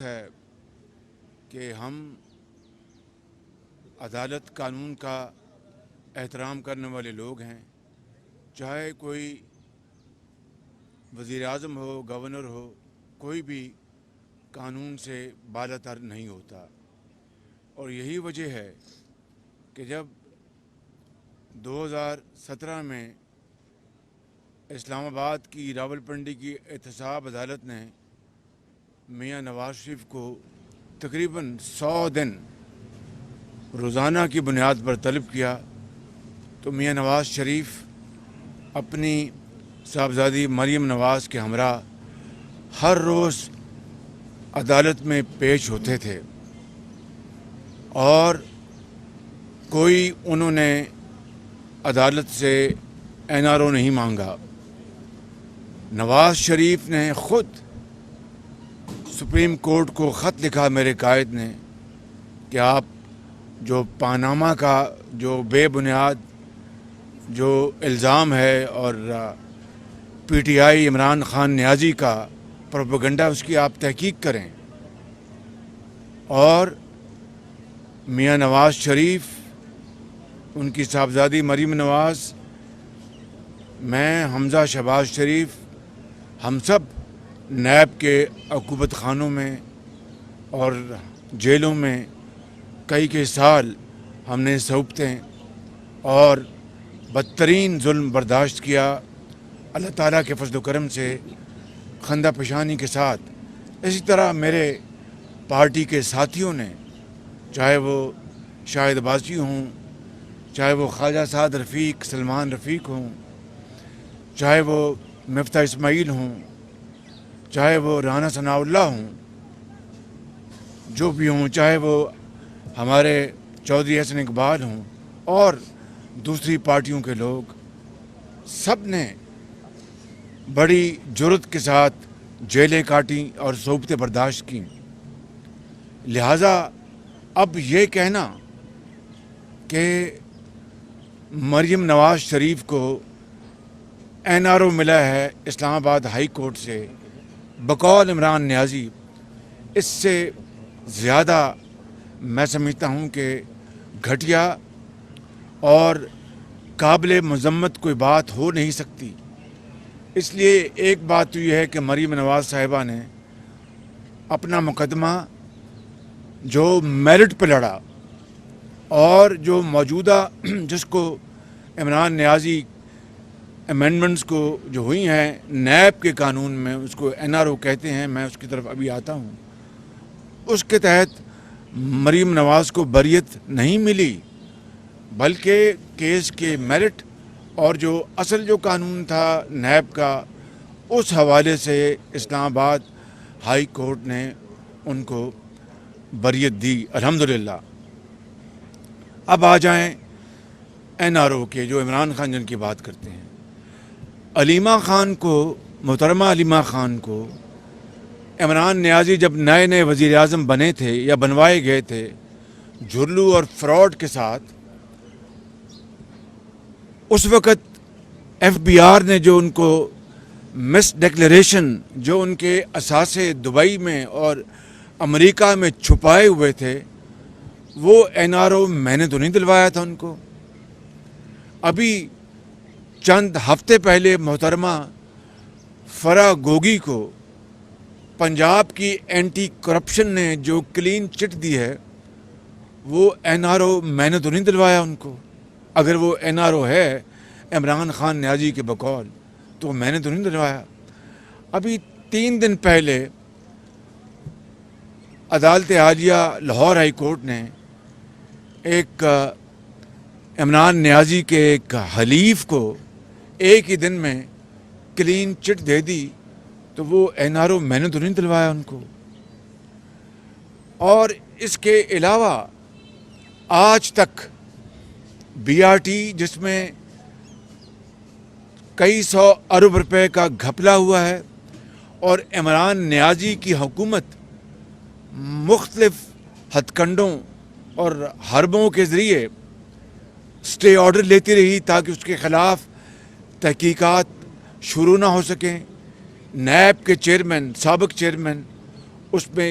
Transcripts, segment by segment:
ہے کہ ہم عدالت قانون کا احترام کرنے والے لوگ ہیں، چاہے کوئی وزیر اعظم ہو، گورنر ہو، کوئی بھی قانون سے بالا تر نہیں ہوتا۔ اور یہی وجہ ہے کہ جب 2017 میں اسلام آباد کی راولپنڈی کی احتساب عدالت نے میاں نواز شریف کو تقریباً 100 دن روزانہ کی بنیاد پر طلب کیا، تو میاں نواز شریف اپنی صاحبزادی مریم نواز کے ہمراہ ہر روز عدالت میں پیش ہوتے تھے اور کوئی انہوں نے عدالت سے NRO نہیں مانگا۔ نواز شریف نے خود سپریم کورٹ کو خط لکھا، میرے قائد نے، کہ آپ جو پاناما کا جو بے بنیاد جو الزام ہے اور PTI عمران خان نیازی کا پروپیگنڈا، اس کی آپ تحقیق کریں۔ اور میاں نواز شریف، ان کی صاحبزادی مریم نواز، میں، حمزہ شہباز شریف، ہم سب نیب کے عقوبت خانوں میں اور جیلوں میں کئی سال ہم نے صحبتیں اور بدترین ظلم برداشت کیا، اللہ تعالیٰ کے فضل و کرم سے خندہ پیشانی کے ساتھ۔ اسی طرح میرے پارٹی کے ساتھیوں نے، چاہے وہ شاہد عباسی ہوں، چاہے وہ خواجہ سعد رفیق، سلمان رفیق ہوں، چاہے وہ مفتاح اسماعیل ہوں، چاہے وہ رانا ثناء اللہ ہوں، جو بھی ہوں، چاہے وہ ہمارے چودھری حسن اقبال ہوں اور دوسری پارٹیوں کے لوگ، سب نے بڑی جرات کے ساتھ جیلیں کاٹیں اور صحبتیں برداشت کیں۔ لہٰذا اب یہ کہنا کہ مریم نواز شریف کو NRO ملا ہے اسلام آباد ہائی کورٹ سے بقول عمران نیازی، اس سے زیادہ میں سمجھتا ہوں کہ گھٹیا اور قابل مذمت کوئی بات ہو نہیں سکتی۔ اس لیے ایک بات تو یہ ہے کہ مریم نواز صاحبہ نے اپنا مقدمہ جو میرٹ پہ لڑا اور جو موجودہ جس کو عمران نیازی امینڈمنٹس کو جو ہوئی ہیں نیب کے قانون میں، اس کو NRO کہتے ہیں، میں اس کی طرف ابھی آتا ہوں، اس کے تحت مریم نواز کو بریت نہیں ملی، بلکہ کیس کے میرٹ اور جو اصل جو قانون تھا نیب کا، اس حوالے سے اسلام آباد ہائی کورٹ نے ان کو بریت دی، الحمدللہ۔ اب آ جائیں NRO کے، جو عمران خان جن کی بات کرتے ہیں۔ علیمہ خان کو، محترمہ علیمہ خان کو، عمران نیازی جب نئے وزیر اعظم بنے تھے یا بنوائے گئے تھے جھرلو اور فراڈ کے ساتھ، اس وقت FBR نے جو ان کو مس ڈکلیریشن، جو ان کے اثاثے دبئی میں اور امریکہ میں چھپائے ہوئے تھے، وہ NRO میں نے تو نہیں دلوایا تھا ان کو۔ ابھی چند ہفتے پہلے محترمہ فرح گوگی کو پنجاب کی اینٹی کرپشن نے جو کلین چٹ دی ہے، وہ NRO میں نے تو نہیں دلوایا ان کو۔ اگر وہ NRO ہے عمران خان نیازی کے بقول، تو میں نے تو نہیں دلوایا۔ ابھی 3 دن پہلے عدالت عالیہ لاہور ہائی کورٹ نے ایک عمران نیازی کے ایک حلیف کو ایک ہی دن میں کلین چٹ دے دی، تو وہ NRO میں نے تو نہیں دلوایا ان کو۔ اور اس کے علاوہ آج تک BRT، جس میں کئی 100 ارب روپے کا گھپلا ہوا ہے، اور عمران نیازی کی حکومت مختلف ہتھ کنڈوں اور حربوں کے ذریعے اسٹے آرڈر لیتی رہی تاکہ اس کے خلاف تحقیقات شروع نہ ہو سکیں۔ نیب کے چیئرمین، سابق چیئرمین، اس میں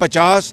50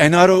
NRO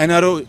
NRO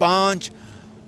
5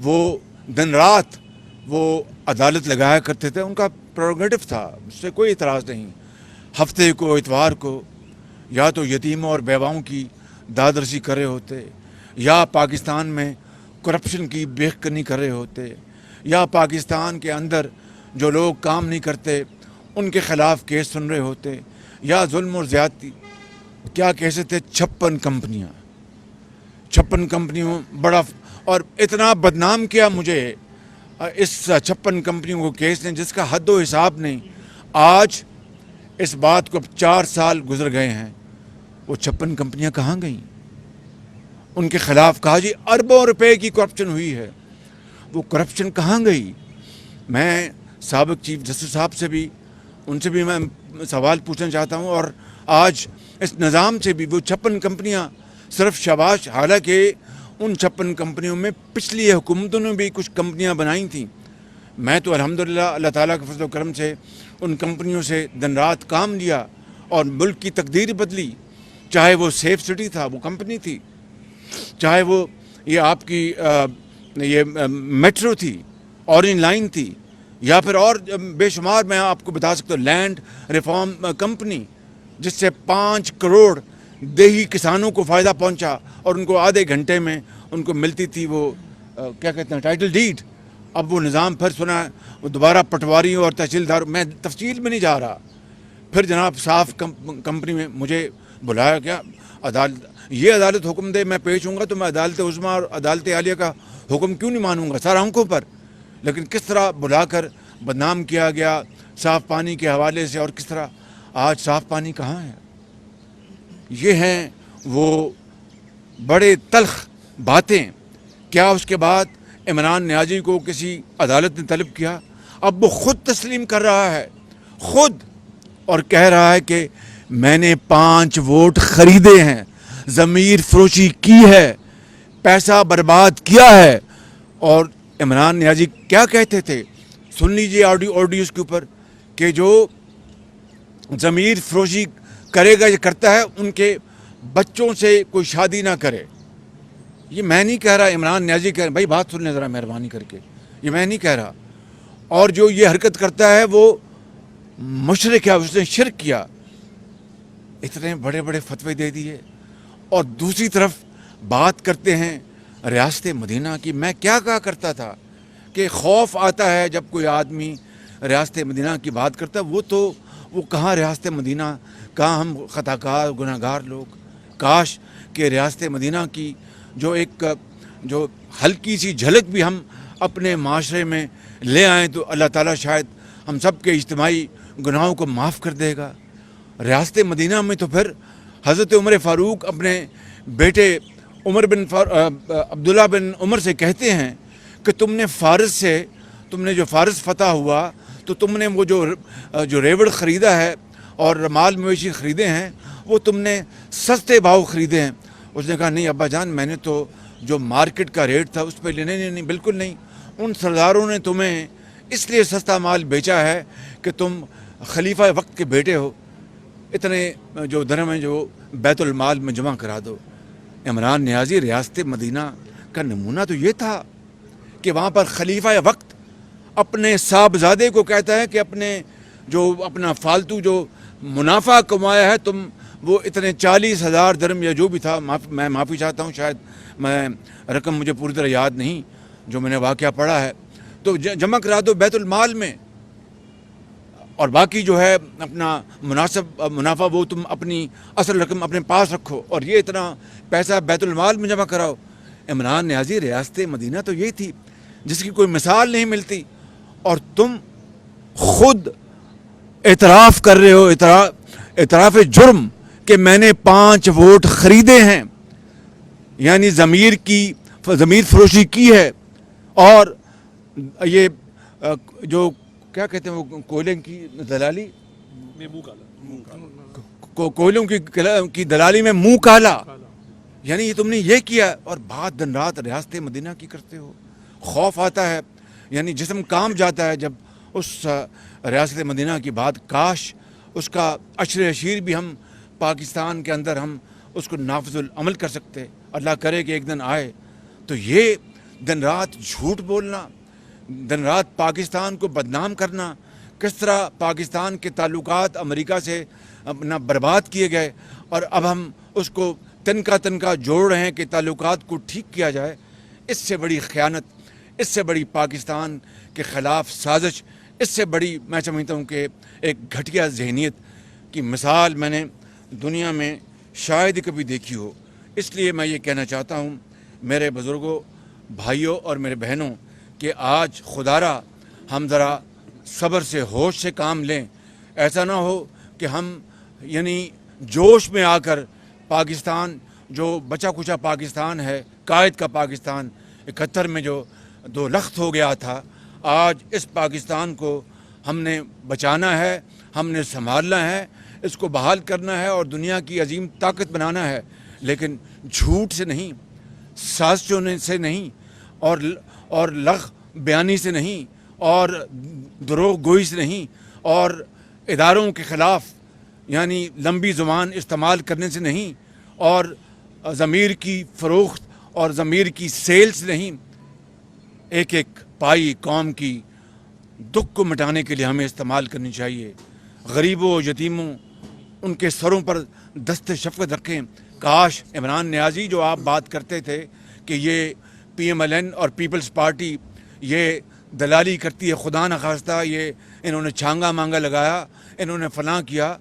وہ دن رات وہ عدالت لگایا کرتے تھے، ان کا پروگیٹو تھا، اس سے کوئی اعتراض نہیں. ہفتے کو اتوار کو یا تو یتیموں اور بیواؤں کی دادرسی کر رہے ہوتے، یا پاکستان میں کرپشن کی بیخ کنی کر رہے ہوتے، یا پاکستان کے اندر جو لوگ کام نہیں کرتے ان کے خلاف کیس سن رہے ہوتے، یا ظلم اور زیادتی. کیا کیسے تھے 56 کمپنیاں، 56 کمپنیوں بڑا، اور اتنا بدنام کیا مجھے اس 56 کمپنیوں کو کیس نے جس کا حد و حساب نہیں. آج اس بات کو 4 سال گزر گئے ہیں، وہ 56 کمپنیاں کہاں گئیں؟ ان کے خلاف کہا جی اربوں روپے کی کرپشن ہوئی ہے، وہ کرپشن کہاں گئی؟ میں سابق چیف جسٹس صاحب سے بھی، ان سے بھی میں سوال پوچھنا چاہتا ہوں، اور آج اس نظام سے بھی. وہ 56 کمپنیاں صرف شاباش، حالانکہ ان 56 کمپنیوں میں پچھلی حکومتوں نے بھی کچھ کمپنیاں بنائی تھیں. میں تو الحمدللہ اللہ تعالیٰ کے فضل و کرم سے ان کمپنیوں سے دن رات کام لیا اور ملک کی تقدیر بدلی. چاہے وہ سیف سٹی تھا، وہ کمپنی تھی، چاہے وہ یہ آپ کی یہ میٹرو تھی، اورنج لائن تھی، یا پھر اور بے شمار میں آپ کو بتا سکتا ہوں، لینڈ ریفارم کمپنی جس سے 5 کروڑ دیہی کسانوں کو فائدہ پہنچا اور ان کو آدھے گھنٹے میں ان کو ملتی تھی وہ کیا کہتے ہیں ٹائٹل ڈیڈ. اب وہ نظام پھر سنا ہے، وہ دوبارہ پٹواریوں اور تحصیلدار، میں تفصیل میں نہیں جا رہا. پھر جناب صاف کمپنی میں مجھے بلایا گیا، عدالت یہ عدالت حکم دے میں پیش ہوں گا تو میں عدالت عظمیٰ اور عدالت عالیہ کا حکم کیوں نہیں مانوں گا سر آنکھوں پر. لیکن کس طرح بلا کر بدنام کیا گیا صاف پانی کے حوالے سے، اور کس طرح آج صاف پانی کہاں ہے. یہ ہیں وہ بڑے تلخ باتیں. کیا اس کے بعد عمران نیازی کو کسی عدالت نے طلب کیا؟ اب وہ خود تسلیم کر رہا ہے، خود، اور کہہ رہا ہے کہ میں نے 5 ووٹ خریدے ہیں، ضمیر فروشی کی ہے، پیسہ برباد کیا ہے. اور عمران نیازی کیا کہتے تھے؟ سن لیجیے آڈیوز کے اوپر، کہ جو ضمیر فروشی کرے گا یا کرتا ہے ان کے بچوں سے کوئی شادی نہ کرے. یہ میں نہیں کہہ رہا، عمران نیازی کہہ رہا. بھائی بات سن لیں ذرا مہربانی کر کے، یہ میں نہیں کہہ رہا. اور جو یہ حرکت کرتا ہے وہ مشرک ہے، اس نے شرک کیا. اتنے بڑے بڑے فتوے دے دیے، اور دوسری طرف بات کرتے ہیں ریاست مدینہ کی. میں کیا کہا کرتا تھا کہ خوف آتا ہے جب کوئی آدمی ریاست مدینہ کی بات کرتا ہے. وہ کہاں ریاست مدینہ، کہاں ہم خطا کار گناہ گار لوگ. کاش کہ ریاست مدینہ کی جو ہلکی سی جھلک بھی ہم اپنے معاشرے میں لے آئیں تو اللہ تعالیٰ شاید ہم سب کے اجتماعی گناہوں کو معاف کر دے گا. ریاست مدینہ میں تو پھر حضرت عمر فاروق اپنے بیٹے عبداللہ بن عمر سے کہتے ہیں کہ تم نے جو فارس فتح ہوا تو تم نے وہ جو ریوڑ خریدا ہے اور مال مویشی خریدے ہیں وہ تم نے سستے بھاؤ خریدے ہیں. اس نے کہا نہیں ابا جان، میں نے تو جو مارکیٹ کا ریٹ تھا اس پہ لینے نہیں، بالکل نہیں. ان سرداروں نے تمہیں اس لیے سستا مال بیچا ہے کہ تم خلیفہ وقت کے بیٹے ہو، اتنے جو درہم ہیں جو بیت المال میں جمع کرا دو. عمران نیازی ریاست مدینہ کا نمونہ تو یہ تھا کہ وہاں پر خلیفہ وقت اپنے صاحبزادے کو کہتا ہے کہ اپنا فالتو جو منافع کمایا ہے تم وہ اتنے 40,000 درہم یا جو بھی تھا، میں معافی چاہتا ہوں، شاید میں رقم مجھے پوری طرح یاد نہیں جو میں نے واقعہ پڑھا ہے، تو جمع کرا دو بیت المال میں، اور باقی جو ہے اپنا منافع وہ تم اپنی اصل رقم اپنے پاس رکھو، اور یہ اتنا پیسہ بیت المال میں جمع کراؤ. عمران نیازی ریاست مدینہ تو یہ تھی جس کی کوئی مثال نہیں ملتی، اور تم خود اعتراف کر رہے ہو، اعتراف جرم کہ میں نے 5 ووٹ خریدے ہیں، یعنی ضمیر فروشی کی ہے. اور یہ جو کیا کہتے ہیں وہ کوئلے کی دلالی میں کوئلوں کی دلالی میں منہ کالا، یعنی یہ تم نے یہ کیا، اور بات دن رات ریاست مدینہ کی کرتے ہو. خوف آتا ہے، یعنی جسم کام جاتا ہے جب اس ریاست مدینہ کی بات. کاش اس کا عشر اشیر بھی ہم پاکستان کے اندر ہم اس کو نافذ العمل کر سکتے. اللہ کرے کہ ایک دن آئے تو یہ دن رات جھوٹ بولنا، دن رات پاکستان کو بدنام کرنا، کس طرح پاکستان کے تعلقات امریکہ سے اپنا برباد کیے گئے اور اب ہم اس کو تنکا جوڑ رہے ہیں کہ تعلقات کو ٹھیک کیا جائے. اس سے بڑی خیانت، اس سے بڑی پاکستان کے خلاف سازش، اس سے بڑی میں سمجھتا ہوں کہ ایک گھٹیا ذہنیت کی مثال میں نے دنیا میں شاید ہی کبھی دیکھی ہو. اس لیے میں یہ کہنا چاہتا ہوں میرے بزرگوں، بھائیوں اور میرے بہنوں کہ آج خدا را ہم ذرا صبر سے، ہوش سے کام لیں. ایسا نہ ہو کہ ہم یعنی جوش میں آ کر پاکستان جو بچا کچا پاکستان ہے، قائد کا پاکستان 71 میں جو 2 لخت ہو گیا تھا، آج اس پاکستان کو ہم نے بچانا ہے، ہم نے سنبھالنا ہے، اس کو بحال کرنا ہے اور دنیا کی عظیم طاقت بنانا ہے. لیکن جھوٹ سے نہیں، سازشوں سے نہیں، اور لغ بیانی سے نہیں، اور دروغ گوئی سے نہیں، اور اداروں کے خلاف یعنی لمبی زبان استعمال کرنے سے نہیں، اور ضمیر کی فروخت اور ضمیر کی سیل سے نہیں. ایک ایک پائی قوم کی دکھ کو مٹانے کے لیے ہمیں استعمال کرنی چاہیے. غریبوں، یتیموں، ان کے سروں پر دست شفقت رکھیں. کاش عمران نیازی جو آپ بات کرتے تھے کہ یہ PMLN اور پیپلز پارٹی یہ دلالی کرتی ہے، خدا نخواستہ یہ انہوں نے چھانگا مانگا لگایا، انہوں نے فلاں کیا.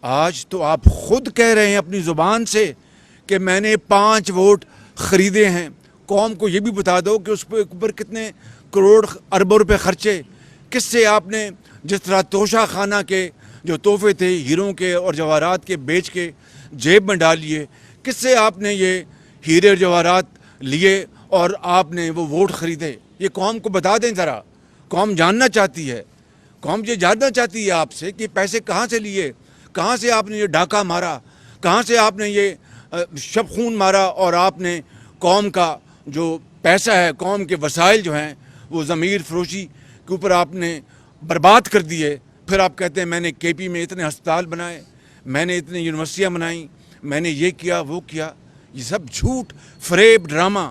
آج تو آپ خود کہہ رہے ہیں اپنی زبان سے کہ میں نے 5 ووٹ خریدے ہیں. قوم کو یہ بھی بتا دو کہ اس پہ اوپر کتنے کروڑ اربوں روپے خرچے، کس سے آپ نے جس طرح توشہ خانہ کے جو تحفے تھے ہیروں کے اور جواہرات کے بیچ کے جیب میں ڈال لیے، کس سے آپ نے یہ ہیرے اور جواہرات لیے اور آپ نے وہ ووٹ خریدے. یہ قوم کو بتا دیں ذرا. قوم جاننا چاہتی ہے، قوم یہ جاننا چاہتی ہے آپ سے کہ پیسے کہاں سے لیے، کہاں سے آپ نے یہ ڈاکہ مارا، کہاں سے آپ نے یہ شب خون مارا، اور آپ نے قوم کا جو پیسہ ہے، قوم کے وسائل جو ہیں وہ ضمیر فروشی کے اوپر آپ نے برباد کر دیے. پھر آپ کہتے ہیں میں نے KP میں اتنے ہسپتال بنائے، میں نے اتنی یونیورسٹیاں بنائیں، میں نے یہ کیا وہ کیا. یہ سب جھوٹ، فریب، ڈرامہ.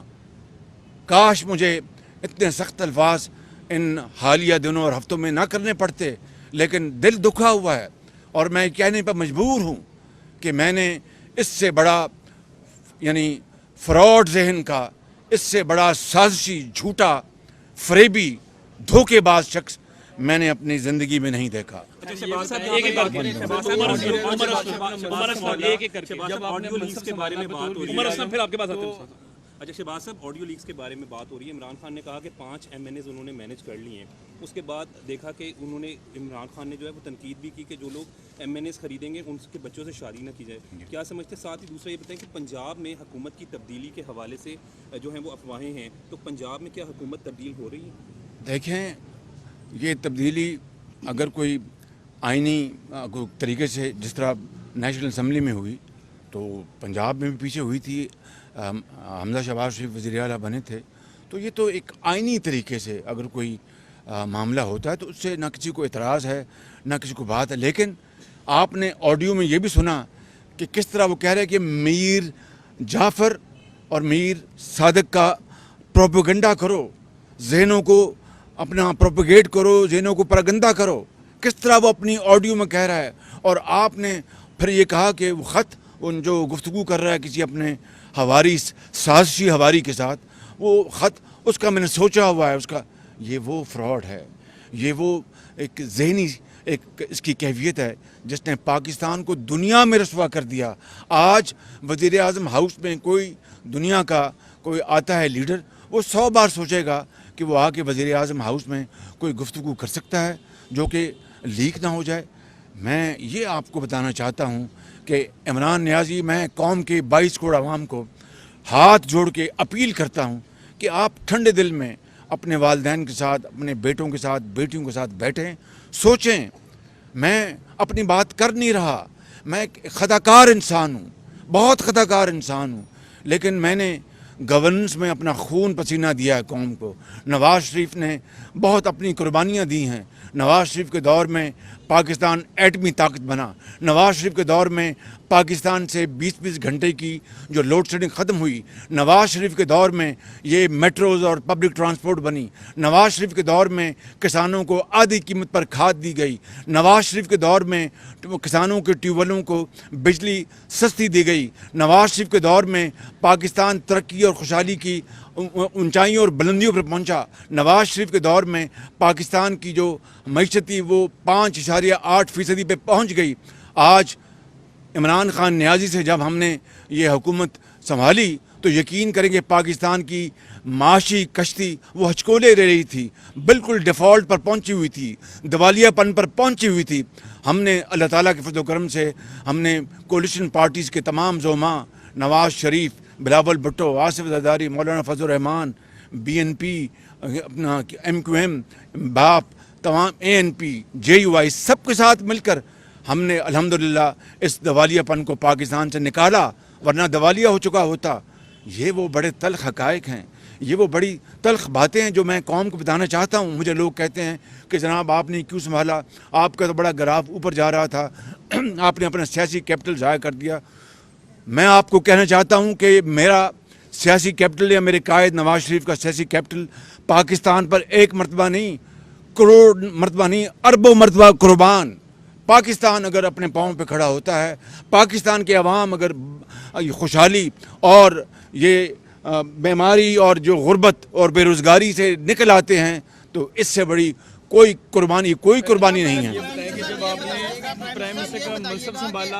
کاش مجھے اتنے سخت الفاظ ان حالیہ دنوں اور ہفتوں میں نہ کرنے پڑتے، لیکن دل دکھا ہوا ہے اور میں کہنے پر مجبور ہوں کہ میں نے اس سے بڑا یعنی فراڈ ذہن کا، اس سے بڑا سازشی، جھوٹا، فریبی، دھوکے باز شخص میں نے اپنی زندگی میں نہیں دیکھا. اچھا شہباز صاحب، آڈیو لیکس کے بارے میں بات ہو رہی ہے. عمران خان نے کہا کہ 5 MNAs انہوں نے مینیج کر لی ہیں. اس کے بعد دیکھا کہ انہوں نے عمران خان نے جو ہے وہ تنقید بھی کی کہ جو لوگ MNAs خریدیں گے ان کے بچوں سے شادی نہ کی جائے. کیا سمجھتے؟ ساتھ ہی دوسرا یہ بتائیں کہ پنجاب میں حکومت کی تبدیلی کے حوالے سے جو ہیں وہ افواہیں ہیں، تو پنجاب میں کیا حکومت تبدیل ہو رہی ہے؟ دیکھیں، یہ تبدیلی اگر کوئی آئینی طریقے سے جس طرح نیشنل اسمبلی میں ہوئی تو پنجاب میں بھی پیچھے ہوئی تھی. حمزہ شہباز شریف وزیر اعلیٰ بنے تھے، تو یہ تو ایک آئینی طریقے سے اگر کوئی معاملہ ہوتا ہے تو اس سے نہ کسی کو اعتراض ہے نہ کسی کو بات ہے. لیکن آپ نے آڈیو میں یہ بھی سنا کہ کس طرح وہ کہہ رہے کہ میر جعفر اور میر صادق کا پروپیگنڈا کرو، ذہنوں کو اپنا پروپیگیٹ کرو، ذہنوں کو پراگندہ کرو. کس طرح وہ اپنی آڈیو میں کہہ رہا ہے. اور آپ نے پھر یہ کہا کہ وہ خط ان جو گفتگو کر رہا ہے کسی اپنے ہواری، سازشی ہواری کے ساتھ، وہ خط اس کا میں نے سوچا ہوا ہے اس کا. یہ وہ فراڈ ہے، یہ وہ ایک ذہنی ایک اس کی کیفیت ہے جس نے پاکستان کو دنیا میں رسوا کر دیا. آج وزیر اعظم ہاؤس میں کوئی دنیا کا کوئی آتا ہے لیڈر، وہ 100 بار سوچے گا کہ وہ آ کے وزیر اعظم ہاؤس میں کوئی گفتگو کر سکتا ہے جو کہ لیک نہ ہو جائے. میں یہ آپ کو بتانا چاہتا ہوں کہ عمران نیازی، میں قوم کے 22 کروڑ عوام کو ہاتھ جوڑ کے اپیل کرتا ہوں کہ آپ ٹھنڈے دل میں اپنے والدین کے ساتھ، اپنے بیٹوں کے ساتھ، بیٹیوں کے ساتھ بیٹھیں، سوچیں. میں اپنی بات کر نہیں رہا، میں ایک خطا کار انسان ہوں، بہت خطا کار انسان ہوں، لیکن میں نے گورننس میں اپنا خون پسینہ دیا ہے قوم کو. نواز شریف نے بہت اپنی قربانیاں دی ہیں. نواز شریف کے دور میں پاکستان ایٹمی طاقت بنا. نواز شریف کے دور میں پاکستان سے 20 گھنٹے کی جو لوڈ شیڈنگ ختم ہوئی. نواز شریف کے دور میں یہ میٹروز اور پبلک ٹرانسپورٹ بنی. نواز شریف کے دور میں کسانوں کو آدھی قیمت پر کھاد دی گئی. نواز شریف کے دور میں کسانوں کے ٹیوب ویلوں کو بجلی سستی دی گئی. نواز شریف کے دور میں پاکستان ترقی اور خوشحالی کی اونچائیوں اور بلندیوں پر پہنچا. نواز شریف کے دور میں پاکستان کی جو معیشت تھی وہ 5.8% پہ پہنچ گئی. آج عمران خان نیازی سے جب ہم نے یہ حکومت سنبھالی تو یقین کریں کہ پاکستان کی معاشی کشتی وہ ہچکولے رہ رہی تھی, بالکل ڈیفالٹ پر پہنچی ہوئی تھی, دیوالیہ پن پر پہنچی ہوئی تھی. ہم نے اللہ تعالیٰ کے فضل و کرم سے ہم نے کولیشن پارٹیز کے تمام زعماء نواز شریف, بلاول بھٹو, آصف زرداری, مولانا فضل الرحمان, BNP, اپنا MQM, باپ, تمام ANP, JUI, سب کے ساتھ مل کر ہم نے الحمدللہ اس دیوالیہ پن کو پاکستان سے نکالا, ورنہ دیوالیہ ہو چکا ہوتا. یہ وہ بڑے تلخ حقائق ہیں, یہ وہ بڑی تلخ باتیں ہیں جو میں قوم کو بتانا چاہتا ہوں. مجھے لوگ کہتے ہیں کہ جناب آپ نے کیوں سنبھالا, آپ کا تو بڑا گراف اوپر جا رہا تھا, آپ نے اپنا سیاسی کیپٹل ضائع کر دیا. میں آپ کو کہنا چاہتا ہوں کہ میرا سیاسی کیپٹل یا میرے قائد نواز شریف کا سیاسی کیپٹل پاکستان پر ایک مرتبہ نہیں, کروڑ مرتبہ نہیں, اربوں مرتبہ قربان. پاکستان اگر اپنے پاؤں پہ کھڑا ہوتا ہے, پاکستان کے عوام اگر خوشحالی اور یہ بیماری اور جو غربت اور بے روزگاری سے نکل آتے ہیں تو اس سے بڑی کوئی قربانی نہیں ہے. یہ بتائیں کہ جب آپ نے پرائم منسٹر کا منصب سنبھالا